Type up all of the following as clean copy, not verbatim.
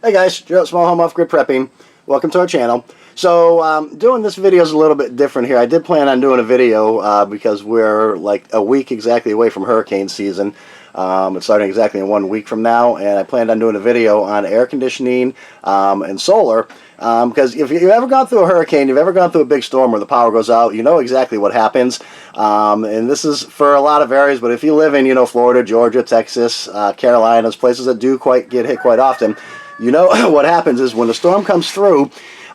Hey guys, Joe, Small Home Off Grid Prepping. Welcome to our channel. So doing this video is a little bit different here. I did plan on doing a video because we're like a week exactly away from hurricane season. It's starting exactly in 1 week from now, and I planned on doing a video on air conditioning and solar. Because if you've ever gone through a hurricane, you've ever gone through a big storm where the power goes out, you know exactly what happens. And this is for a lot of areas, but if you live in, Florida, Georgia, Texas, Carolinas, places that do get hit quite often, you know what happens is when the storm comes through,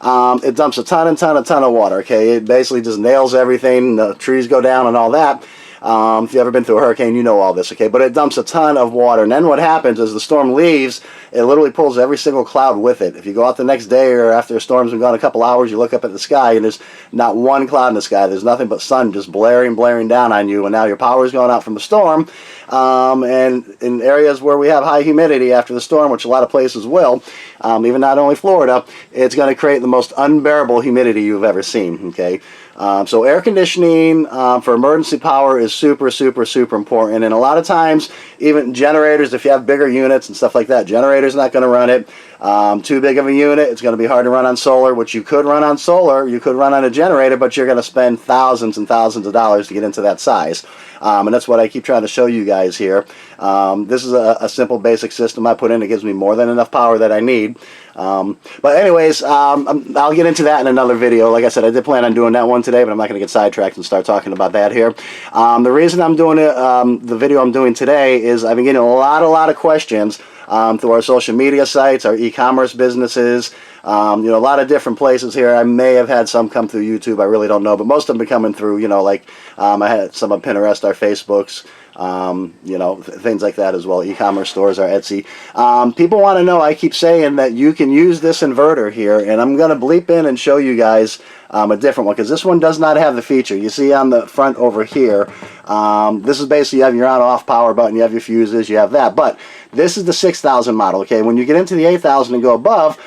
it dumps a ton of water, okay? It basically just nails everything, the trees go down and all that. If you've ever been through a hurricane, you know all this, okay? But it dumps a ton of water, and then what happens is the storm leaves, it literally pulls every single cloud with it. If you go out the next day or after a storm's been gone a couple hours, you look up at the sky, and there's not one cloud in the sky. There's nothing but sun just blaring down on you, and now your power's going out from the storm. And in areas where we have high humidity after the storm, which a lot of places will, even not only Florida, it's going to create the most unbearable humidity you've ever seen, okay? So air conditioning for emergency power is super important, and a lot of times even generators, if you have bigger units and stuff like that, generators not going to run it. Too big of a unit, it's going to be hard to run on solar, which you could run on solar, you could run on a generator, but you're going to spend thousands and thousands of dollars to get into that size. And that's what I keep trying to show you guys here. This is a simple basic system I put in. It gives me more than enough power that I need. But anyways, I'll get into that in another video. Like I said, I did plan on doing that one today, but I'm not going to get sidetracked and start talking about that here. The reason I'm doing it, the video I'm doing today is I've been getting a lot of questions through our social media sites, our e-commerce businesses, a lot of different places here. I may have had some come through YouTube, I really don't know, but most of them are coming through, I had some on Pinterest, our Facebooks, things like that as well, e-commerce stores, our Etsy. People want to know, I keep saying that you can use this inverter here, and I'm going to bleep in and show you guys a different one, because this one does not have the feature. You see on the front over here, this is basically, you have your on-off power button, you have your fuses, you have that, but this is the 6000 model, okay? When you get into the 8000 and go above,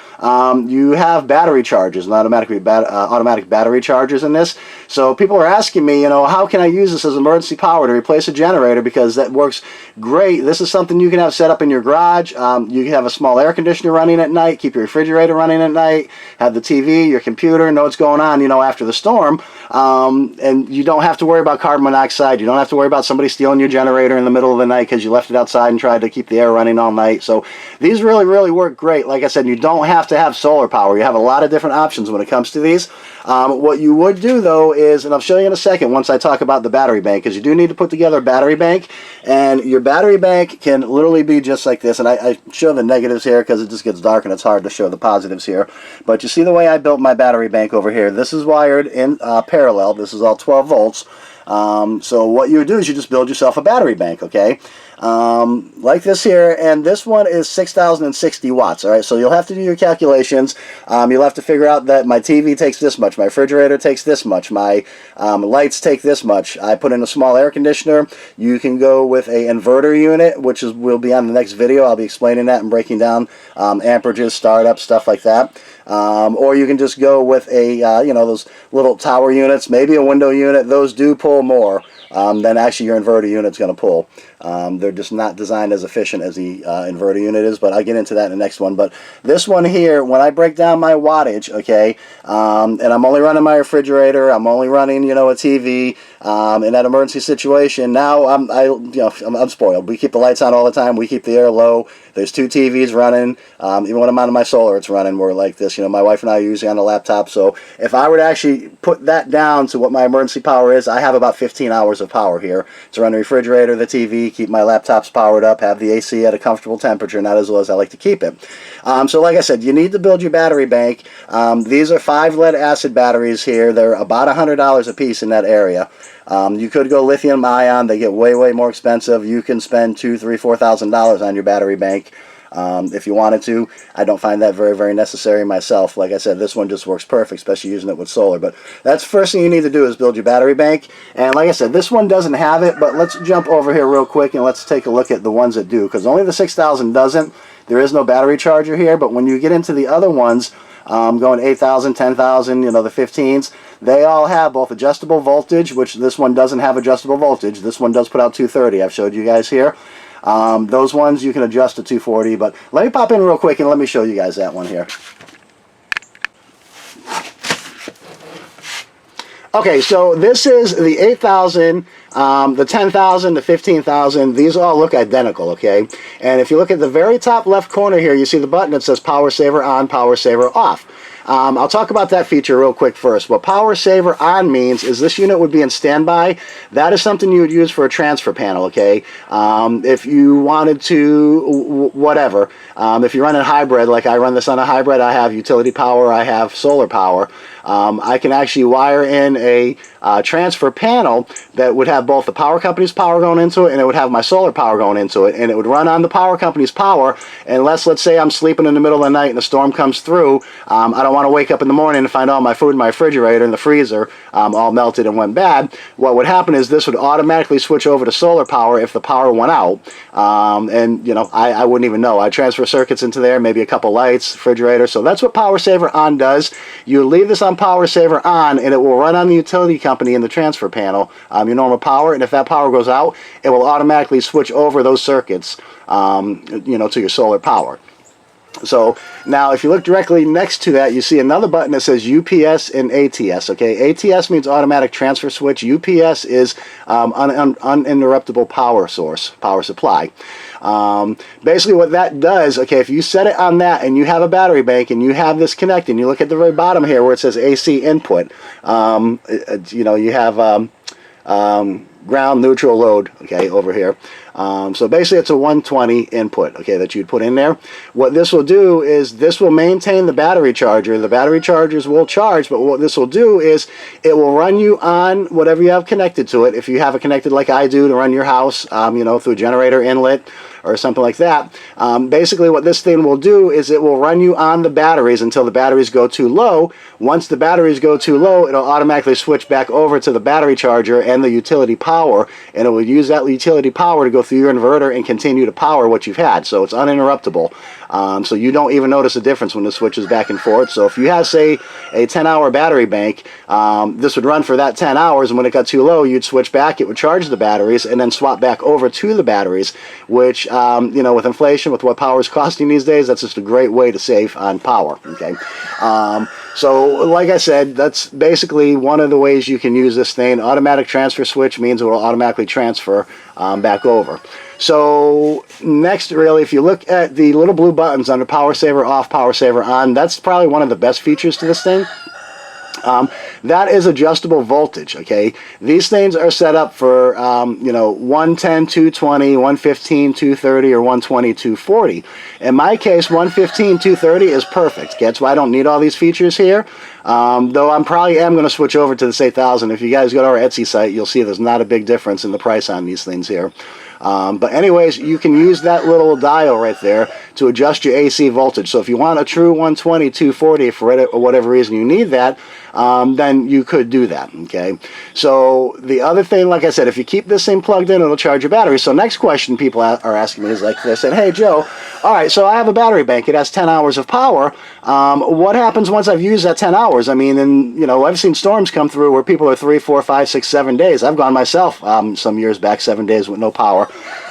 you have battery chargers, and automatic battery chargers in this. So people are asking me, how can I use this as emergency power to replace a generator, because that works great. This is something you can have set up in your garage. You can have a small air conditioner running at night, keep your refrigerator running at night, have the TV, your computer, know what's going on, after the storm, and you don't have to worry about carbon monoxide. You don't have to worry about somebody stealing your generator in the middle of the night because you left it outside and tried to keep the air running all night. So these really work great. Like I said, you don't have to have solar power. You have a lot of different options when it comes to these. What you would do though is, and I'll show you in a second once I talk about the battery bank, because you do need to put together a battery bank, and your battery bank can literally be just like this. And I show the negatives here because it just gets dark and it's hard to show the positives here. But you see the way I built my battery bank over here. This is wired in parallel. This is all 12 volts. So what you would do is you just build yourself a battery bank, okay? Like this here, and this one is 6060 watts, alright? So you'll have to do your calculations. You'll have to figure out that my TV takes this much, my refrigerator takes this much, my lights take this much. I put in a small air conditioner. You can go with a inverter unit, which will be on the next video. I'll be explaining that and breaking down amperages, startup, stuff like that. Or you can just go with a, those little tower units, maybe a window unit. Those do pull more than actually your inverter unit's going to pull. They're just not designed as efficient as the inverter unit is, but I'll get into that in the next one. But this one here, when I break down my wattage, okay, and I'm only running my refrigerator, I'm only running, a TV, in that emergency situation, now I'm spoiled. We keep the lights on all the time, we keep the air low, there's 2 TVs running, even when I'm on my solar, it's running. We're like this, my wife and I are usually on the laptop, so if I were to actually put that down to what my emergency power is, I have about 15 hours of power here to run the refrigerator, the TV, keep my laptops powered up, have the AC at a comfortable temperature, not as low as I like to keep it. So like I said, you need to build your battery bank. These are 5 lead acid batteries here. They're about $100 a piece in that area. You could go lithium ion. They get way more expensive. You can spend $2,000, $3,000, $4,000 on your battery bank if you wanted to. I don't find that very necessary myself. Like I said, this one just works perfect, especially using it with solar. But that's the first thing you need to do, is build your battery bank. And like I said, this one doesn't have it, but let's jump over here real quick and let's take a look at the ones that do, because only the 6000 doesn't. There is no battery charger here, but when you get into the other ones, going 8,000, 10,000, the 15s, they all have both adjustable voltage, which this one doesn't have adjustable voltage. This one does put out 230. I've showed you guys here. Those ones you can adjust to 240, but let me pop in real quick and let me show you guys that one here. Okay, so this is the 8,000, the 10,000, the 15,000. These all look identical, okay? And if you look at the very top left corner here, you see the button that says Power Saver On, Power Saver Off. I'll talk about that feature real quick first. What Power Saver On means is this unit would be in standby. That is something you would use for a transfer panel, okay? If you wanted to, whatever. If you're running hybrid, like I run this on a hybrid, I have utility power, I have solar power. I can actually wire in a transfer panel that would have both the power company's power going into it and it would have my solar power going into it, and it would run on the power company's power unless, let's say, I'm sleeping in the middle of the night and a storm comes through. I don't want to wake up in the morning and find all my food in my refrigerator and the freezer all melted and went bad. What would happen is this would automatically switch over to solar power if the power went out, and you know, I wouldn't even know. I transfer circuits into there, maybe a couple lights, refrigerator. So that's what Power Saver On does. You leave this on Power Saver On and it will run on the utility company in the transfer panel, your normal power, and if that power goes out, it will automatically switch over those circuits, you know, to your solar power. So now if you look directly next to that, you see another button that says UPS and ATS. Okay, ATS means automatic transfer switch. UPS is uninterruptible power source, power supply. Basically what that does, okay, if you set it on that and you have a battery bank and you have this connected, and you look at the very bottom here where it says AC input, you know, you have ground, neutral, load, okay, over here. So basically it's a 120 input, okay, that you'd put in there. What this will do is this will maintain the battery charger. The battery chargers will charge, but what this will do is it will run you on whatever you have connected to it. If you have it connected like I do to run your house, you know, through a generator inlet or something like that. Basically what this thing will do is it will run you on the batteries until the batteries go too low. Once the batteries go too low, it'll automatically switch back over to the battery charger and the utility power, and it will use that utility power to go through your inverter and continue to power what you've had. So it's uninterruptible. So you don't even notice a difference when it switches back and forth. So if you have, say, a 10-hour battery bank, this would run for that 10 hours, and when it got too low, you'd switch back, it would charge the batteries, and then swap back over to the batteries, which, you know, with inflation, with what power is costing these days, that's just a great way to save on power, okay? So, like I said, that's basically one of the ways you can use this thing. Automatic transfer switch means it will automatically transfer back over. So next, really, if you look at the little blue buttons under Power Saver Off, Power Saver On, that's probably one of the best features to this thing. That is adjustable voltage, okay? These things are set up for, you know, 110, 220, 115, 230, or 120, 240. In my case, 115, 230 is perfect. Okay? That's why I don't need all these features here. Though I probably am going to switch over to this 8000. If you guys go to our Etsy site, you'll see there's not a big difference in the price on these things here. But anyways, you can use that little dial right there to adjust your AC voltage. So if you want a true 120, 240, for whatever reason you need that, then you could do that, okay? So the other thing, like I said, if you keep this thing plugged in, it'll charge your battery. So next question people are asking me is like this, and hey Joe, all right, so I have a battery bank, it has 10 hours of power. What happens once I've used that 10 hours? I mean, and you know, I've seen storms come through where people are 3, 4, 5, 6, 7 days. I've gone myself some years back, 7 days with no power.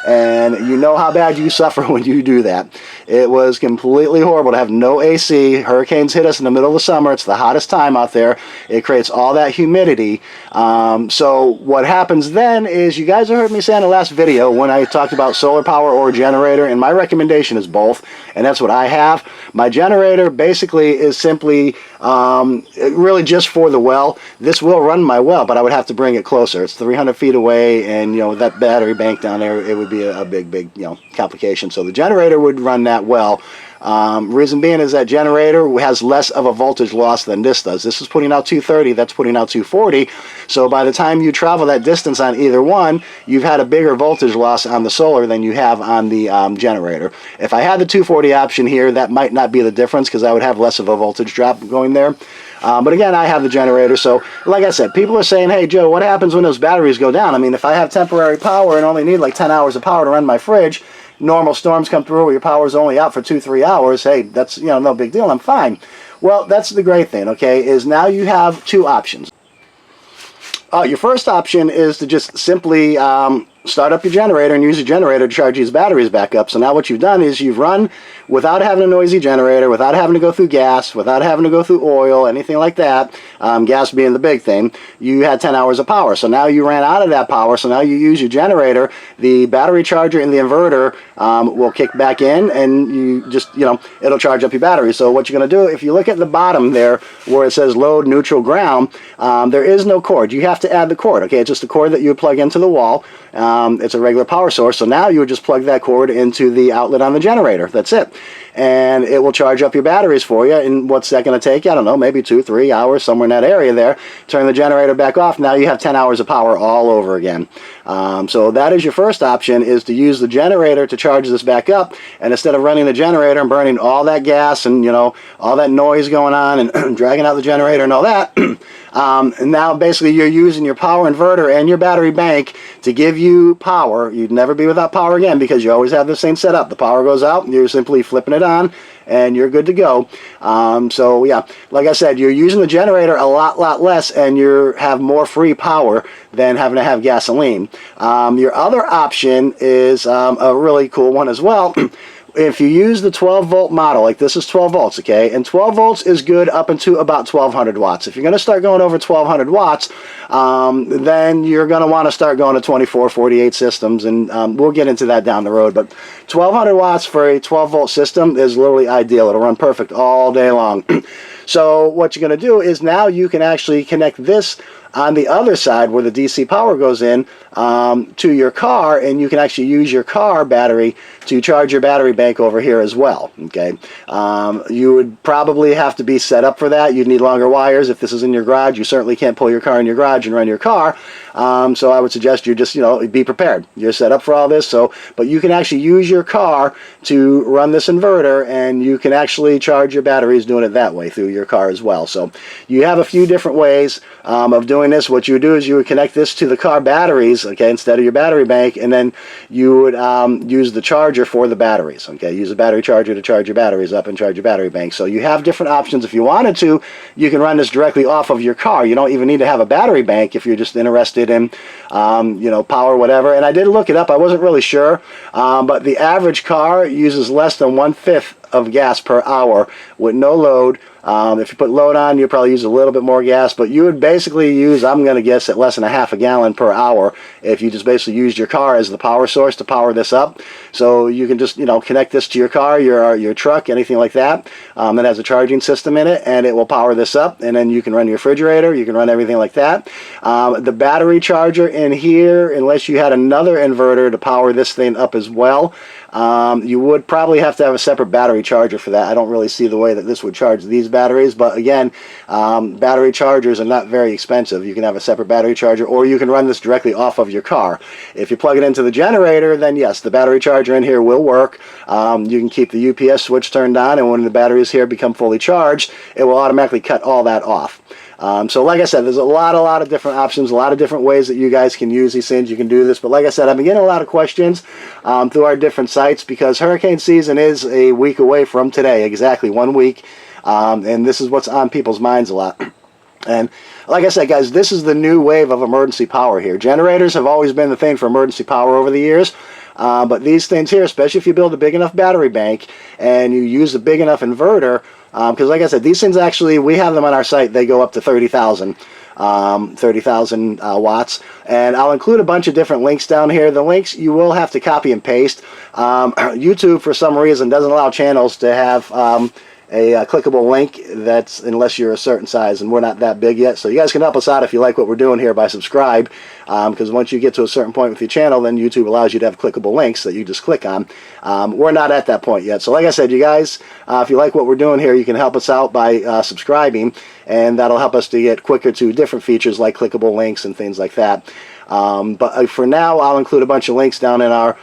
And you know how bad you suffer when you do that. It was completely horrible to have no AC. Hurricanes hit us in the middle of the summer. It's the hottest time out there. It creates all that humidity. So what happens then is, you guys have heard me say in the last video when I talked about solar power or generator, and my recommendation is both, and that's what I have. My generator basically is simply really just for the well. This will run my well, but I would have to bring it closer. It's 300 feet away, and you know, with that battery bank down there, it would be a big, you know, complication. So the generator would run that well. Reason being is that generator has less of a voltage loss than this does. This is putting out 230, that's putting out 240. So by the time you travel that distance on either one, you've had a bigger voltage loss on the solar than you have on the generator. If I had the 240 option here, that might not be the difference because I would have less of a voltage drop going there. But again, I have the generator. So like I said, people are saying, hey Joe, what happens when those batteries go down? I mean, if I have temporary power and only need like 10 hours of power to run my fridge, normal storms come through where your power's only out for 2-3 hours, hey, that's, you know, no big deal, I'm fine. Well, that's the great thing, okay, is now you have two options. Your first option is to just simply start up your generator and use your generator to charge these batteries back up. So now what you've done is you've run without having a noisy generator, without having to go through gas, without having to go through oil, anything like that, gas being the big thing. You had 10 hours of power. So now you ran out of that power, so now you use your generator, the battery charger and the inverter will kick back in, and you just, it'll charge up your battery. So what you're going to do, if you look at the bottom there where it says load, neutral, ground, there is no cord. You have to add the cord, okay? It's just a cord that you would plug into the wall. It's a regular power source, so now you would just plug that cord into the outlet on the generator. That's it. And it will charge up your batteries for you. And what's that going to take? I don't know, maybe 2-3 hours, somewhere in that area there. Turn the generator back off. Now you have 10 hours of power all over again. So that is your first option, is to use the generator to charge this back up. And instead of running the generator and burning all that gas and, all that noise going on and dragging out the generator and all that, and now basically you're using your power inverter and your battery bank to give you power. You'd never be without power again because you always have this thing set up. The power goes out, you're simply flipping it on, and you're good to go. So yeah, like I said, you're using the generator a lot less, and you have more free power than having to have gasoline. Your other option is a really cool one as well. If you use the 12 volt model, like this is 12 volts, okay, and 12 volts is good up into about 1200 watts. If you're going to start going over 1200 watts, then you're going to want to start going to 24, 48 systems, and we'll get into that down the road. But 1200 watts for a 12 volt system is literally ideal. It'll run perfect all day long. So what you're going to do is now you can actually connect this on the other side where the DC power goes in to your car, and you can actually use your car battery to charge your battery bank over here as well. Okay, you would probably have to be set up for that. You'd need longer wires. If this is in your garage, you certainly can't pull your car in your garage and run your car. So I would suggest you just, be prepared. You're set up for all this. So, but you can actually use your car to run this inverter, and you can actually charge your batteries doing it that way through your car as well. So you have a few different ways of doing this. What you would do is you would connect this to the car batteries, okay, instead of your battery bank, and then you would use the charger for the batteries, okay. Use a battery charger to charge your batteries up and charge your battery bank. So you have different options. If you wanted to, you can run this directly off of your car. You don't even need to have a battery bank if you're just interested in, power, whatever. And I did look it up. I wasn't really sure, but the average car uses less than 1/5 of gas per hour with no load. If you put load on, you probably use a little bit more gas, but you would basically use, I'm going to guess, at less than a half a gallon per hour if you just basically used your car as the power source to power this up. So you can just, connect this to your car, your truck, anything like that that has a charging system in it, and it will power this up, and then you can run your refrigerator, you can run everything like that. The battery charger in here, unless you had another inverter to power this thing up as well, you would probably have to have a separate battery charger for that. I don't really see the way that this would charge these batteries, but again, battery chargers are not very expensive. You can have a separate battery charger, or you can run this directly off of your car. If you plug it into the generator, then yes, the battery charger in here will work. You can keep the UPS switch turned on, and when the batteries here become fully charged, it will automatically cut all that off. So like I said, there's a lot of different options, a lot of different ways that you guys can use these things. You can do this, but like I said, I've been getting a lot of questions through our different sites because hurricane season is a week away from today, exactly 1 week, and this is what's on people's minds a lot. And like I said, guys, this is the new wave of emergency power here. Generators have always been the thing for emergency power over the years. But these things here, especially if you build a big enough battery bank and you use a big enough inverter, because like I said, these things actually, we have them on our site, they go up to 30,000 watts. And I'll include a bunch of different links down here. The links you will have to copy and paste. YouTube, for some reason, doesn't allow channels to have a clickable link, that's unless you're a certain size, and we're not that big yet. So you guys can help us out if you like what we're doing here by subscribe, because once you get to a certain point with your channel, then YouTube allows you to have clickable links that you just click on. We're not at that point yet. So like I said, you guys, if you like what we're doing here, you can help us out by subscribing, and that'll help us to get quicker to different features like clickable links and things like that. But for now, I'll include a bunch of links down in our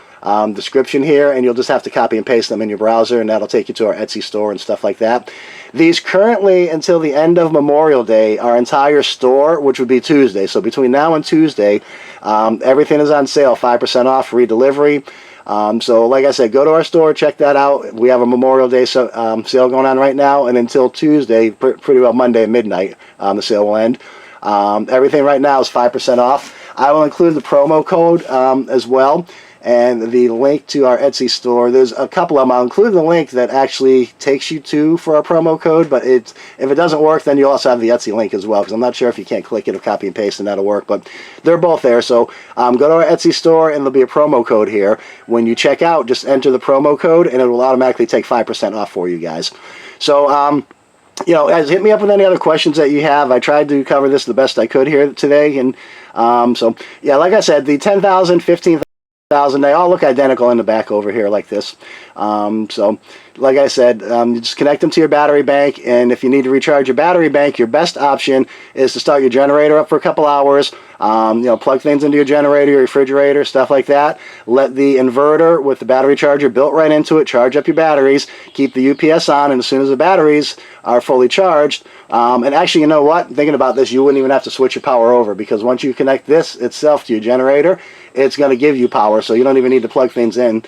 description here, and you'll just have to copy and paste them in your browser, and that'll take you to our Etsy store and stuff like that. These currently, until the end of Memorial Day, our entire store, which would be Tuesday, so between now and Tuesday, everything is on sale, 5% off, free delivery. So like I said, go to our store, check that out. We have a Memorial Day sale going on right now, and until Tuesday, pretty well Monday at midnight, the sale will end. Everything right now is 5% off. I will include the promo code as well, and the link to our Etsy store. There's a couple of them. I'll include the link that actually takes you to for our promo code, but if it doesn't work, then you'll also have the Etsy link as well, because I'm not sure if you can't click it or copy and paste and that'll work, but they're both there. So go to our Etsy store, and there'll be a promo code here. When you check out, just enter the promo code, and it will automatically take 5% off for you guys. So, you know, guys, hit me up with any other questions that you have. I tried to cover this the best I could here today, and so, yeah, like I said, the 10,000, 15,000, they all look identical in the back over here like this. So like I said, you just connect them to your battery bank, and if you need to recharge your battery bank, your best option is to start your generator up for a couple hours. You know, plug things into your generator, your refrigerator, stuff like that. Let the inverter with the battery charger built right into it charge up your batteries. Keep the UPS on, and as soon as the batteries are fully charged, and actually, you know what? Thinking about this, you wouldn't even have to switch your power over, because once you connect this itself to your generator, it's going to give you power, so you don't even need to plug things in.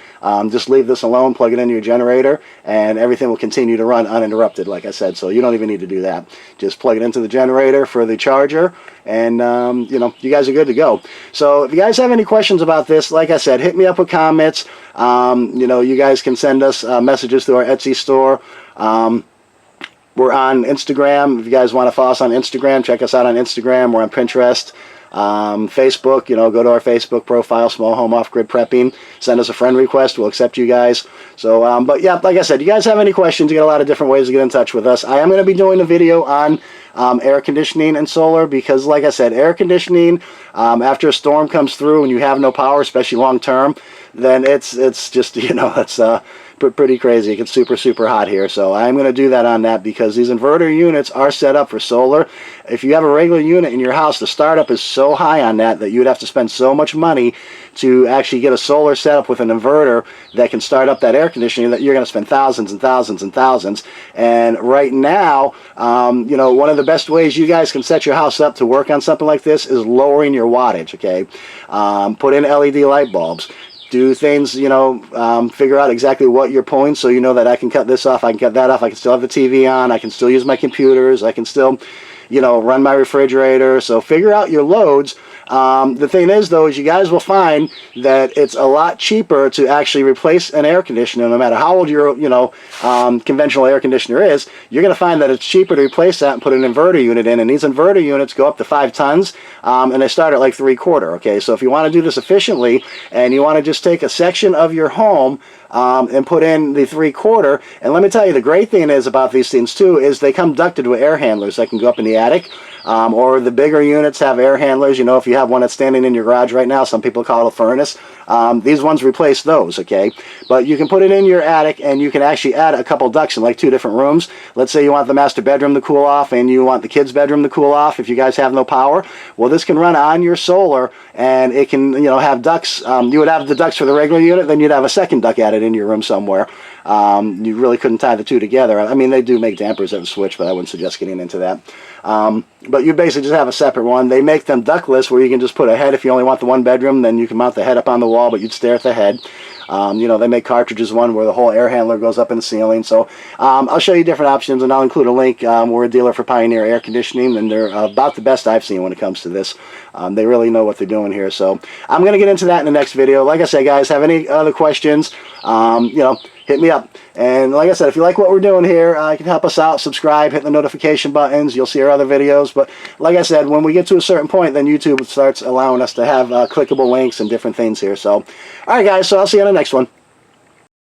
Just leave this alone, plug it into your generator, and everything will continue to run uninterrupted, like I said, so you don't even need to do that. Just plug it into the generator for the charger, and you know, you guys are good to go. So if you guys have any questions about this, like I said, hit me up with comments. You know, you guys can send us messages through our Etsy store. We're on Instagram. If you guys want to follow us on Instagram, check us out on Instagram. We're on Pinterest. Facebook, you know, go to our Facebook profile, Small Home Off-Grid Prepping. Send us a friend request. We'll accept you guys. So, but yeah, like I said, you guys have any questions, you got a lot of different ways to get in touch with us. I am going to be doing a video on air conditioning and solar, because like I said, air conditioning, after a storm comes through and you have no power, especially long term, then it's just, you know, it's pretty crazy. It gets super hot here, so I'm going to do that on that, because these inverter units are set up for solar. If you have a regular unit in your house, the startup is so high on that you would have to spend so much money to actually get a solar setup with an inverter that can start up that air conditioning, that you're going to spend thousands and thousands and thousands. And right now, you know, one of the best ways you guys can set your house up to work on something like this is lowering your wattage, okay? Put in LED light bulbs. Do things, you know, figure out exactly what you're pulling, so you know that I can cut this off, I can cut that off, I can still have the TV on, I can still use my computers, I can still, you know, run my refrigerator. So figure out your loads. The thing is, though, is you guys will find that it's a lot cheaper to actually replace an air conditioner. No matter how old your, you know, conventional air conditioner is, you're going to find that it's cheaper to replace that and put an inverter unit in. And these inverter units go up to 5 tons, and they start at like 3/4. Okay, so if you want to do this efficiently, and you want to just take a section of your home and put in the 3/4, and let me tell you, the great thing is about these things too is they come ducted with air handlers that can go up in the attic, or the bigger units have air handlers. You know, if you have one that's standing in your garage right now, some people call it a furnace. These ones replace those, okay? But you can put it in your attic, and you can actually add a couple ducts in like 2 different rooms. Let's say you want the master bedroom to cool off, and you want the kids' bedroom to cool off if you guys have no power. Well, this can run on your solar, and it can, you know, have ducts. You would have the ducts for the regular unit, then you'd have a second duct added in your room somewhere. You really couldn't tie the two together. I mean, they do make dampers that switch, but I wouldn't suggest getting into that. But you basically just have a separate one. They make them ductless, where you can just put a head. If you only want the one bedroom, then you can mount the head up on the wall, but you'd stare at the head. You know, they make cartridges, one where the whole air handler goes up in the ceiling. So I'll show you different options, and I'll include a link. We're a dealer for Pioneer Air Conditioning, and they're about the best I've seen when it comes to this. They really know what they're doing here. So I'm going to get into that in the next video. Like I said, guys, have any other questions, you know, hit me up. And like I said, if you like what we're doing here, you can help us out, subscribe, hit the notification buttons. You'll see our other videos. But like I said, when we get to a certain point, then YouTube starts allowing us to have clickable links and different things here. So, all right, guys, so I'll see you on the next one.